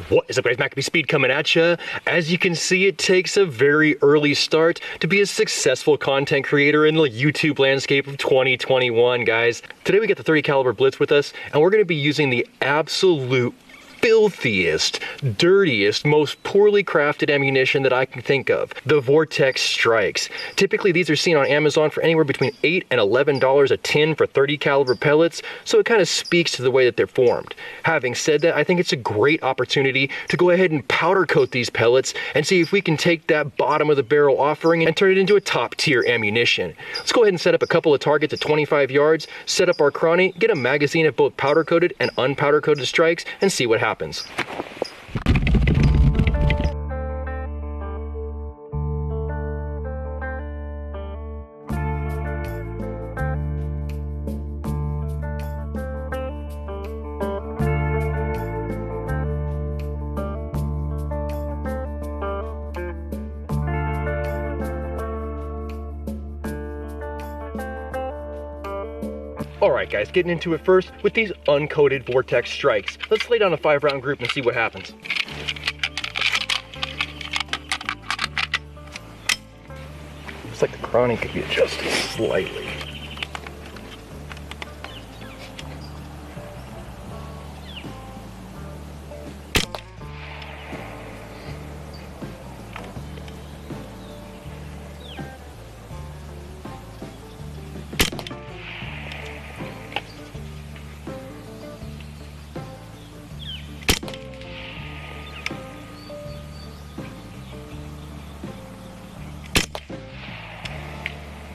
What is up, guys? MACABESPEED coming at ya. As you can see, it takes a very early start to be a successful content creator in the YouTube landscape of 2021, guys. Today we got the 30 caliber Blitz with us, and we're going to be using the absolute filthiest, dirtiest, most poorly crafted ammunition that I can think of, the VORTEX strikes. Typically these are seen on Amazon for anywhere between $8 and $11 a tin for 30 caliber pellets, so it kind of speaks to the way that they're formed. Having said that, I think it's a great opportunity to go ahead and powder coat these pellets and see if we can take that bottom of the barrel offering and turn it into a top tier ammunition. Let's go ahead and set up a couple of targets at 25 yards, set up our cronny, get a magazine of both powder coated and unpowder coated strikes, and see what happens. Alright guys, getting into it first with these uncoated VORTEX strikes. Let's lay down a 5-round group and see what happens. Looks like the cronny could be adjusted slightly.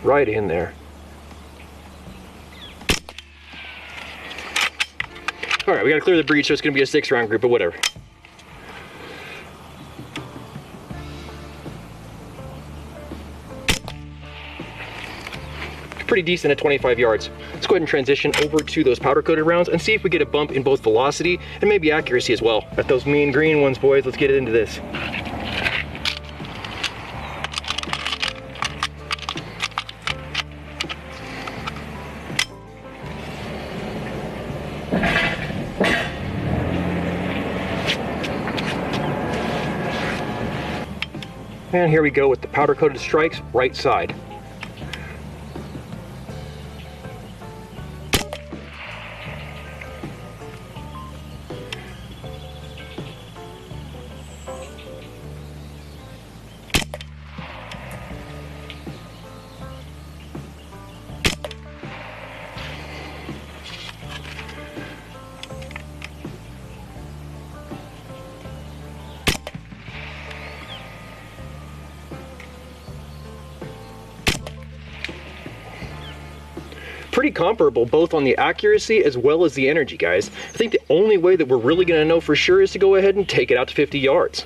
Right in there. All right, we gotta clear the breach, so it's gonna be a 6-round group, but whatever. Pretty decent at 25 yards. Let's go ahead and transition over to those powder coated rounds and see if we get a bump in both velocity and maybe accuracy as well. Got those mean green ones, boys. Let's get into this. And here we go with the powder coated strikes, right side. Pretty comparable both on the accuracy as well as the energy, guys. I think the only way that we're really going to know for sure is to go ahead and take it out to 50 yards.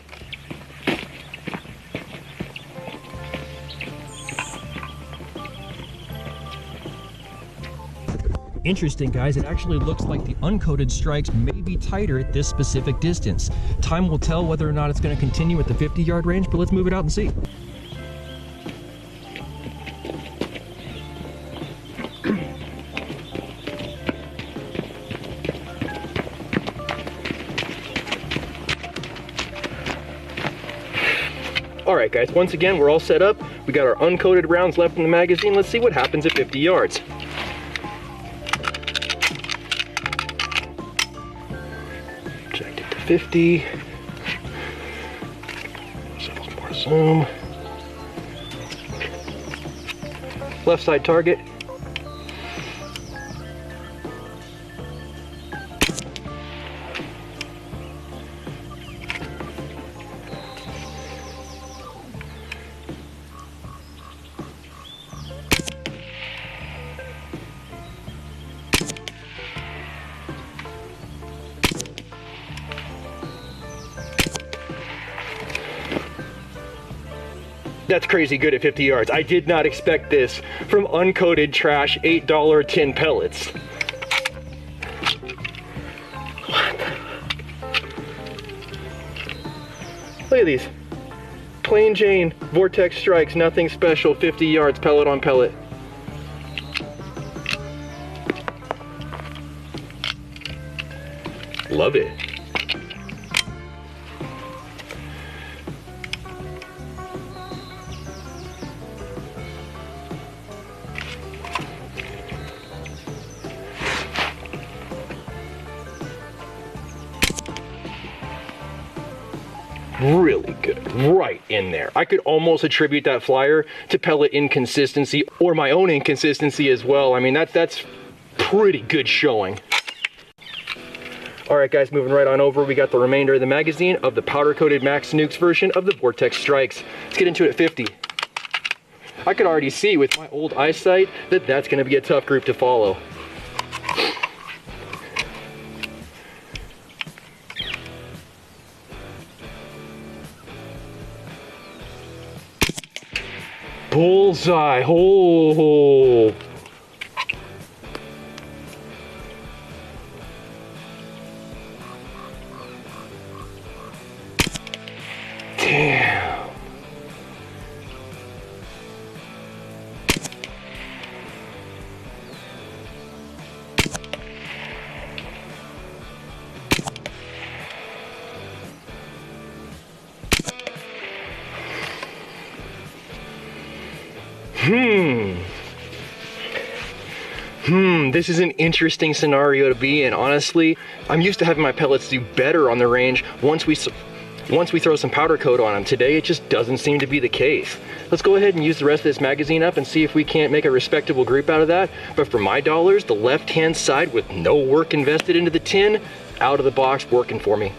Interesting, guys, it actually looks like the uncoated strikes may be tighter at this specific distance. Time will tell whether or not it's going to continue at the 50-yard range, but let's move it out and see. Alright guys, once again we're all set up. We got our uncoated rounds left in the magazine. Let's see what happens at 50 yards. Checked it to 50. So a little more zoom. Left side target. That's crazy good at 50 yards. I did not expect this from uncoated trash $8 tin pellets. Look at these. Plain Jane VORTEX strikes, nothing special, 50 yards pellet on pellet. Love it. Really good, right in there. I could almost attribute that flyer to pellet inconsistency or my own inconsistency as well. I mean, that's pretty good showing. All right, guys, moving right on over, we got the remainder of the magazine of the powder-coated Max Nukes version of the Vortex Strikes. Let's get into it at 50. I could already see with my old eyesight that that's gonna be a tough group to follow. Bullseye, oh. Damn. This is an interesting scenario to be in. Honestly, I'm used to having my pellets do better on the range once we throw some powder coat on them. Today, it just doesn't seem to be the case. Let's go ahead and use the rest of this magazine up and see if we can't make a respectable group out of that. But for my dollars, the left-hand side with no work invested into the tin, out of the box, working for me.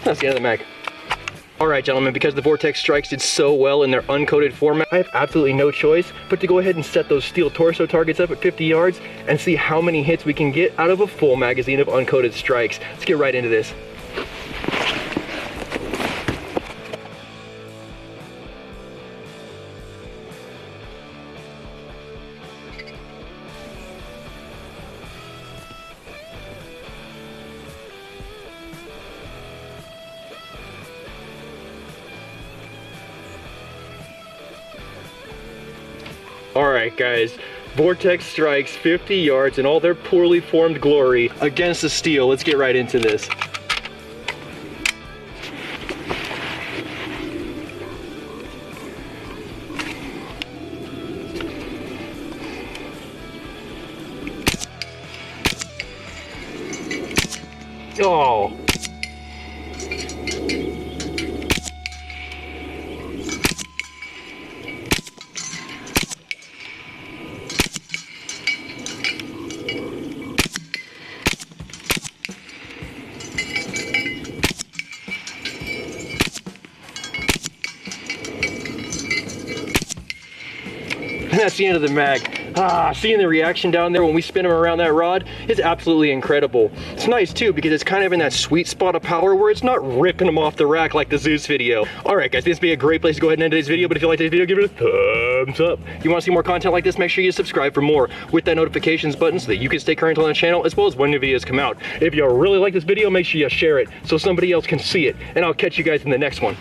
That's the end of the mag. All right, gentlemen, because the Vortex Strikes did so well in their uncoated format, I have absolutely no choice but to go ahead and set those steel torso targets up at 50 yards and see how many hits we can get out of a full magazine of uncoated strikes. Let's get right into this. Alright guys, Vortex Strikes 50 yards in all their poorly formed glory against the steel. Let's get right into this. Oh. And that's the end of the mag. Seeing the reaction down there when we spin them around that rod is absolutely incredible. It's nice too because it's kind of in that sweet spot of power where it's not ripping them off the rack like the Zeus video. Alright guys, this would be a great place to go ahead and end today's video, but if you like today's video, give it a thumbs up. If you want to see more content like this, make sure you subscribe for more with that notifications button so that you can stay current on the channel as well as when new videos come out. If you really like this video, make sure you share it so somebody else can see it, and I'll catch you guys in the next one.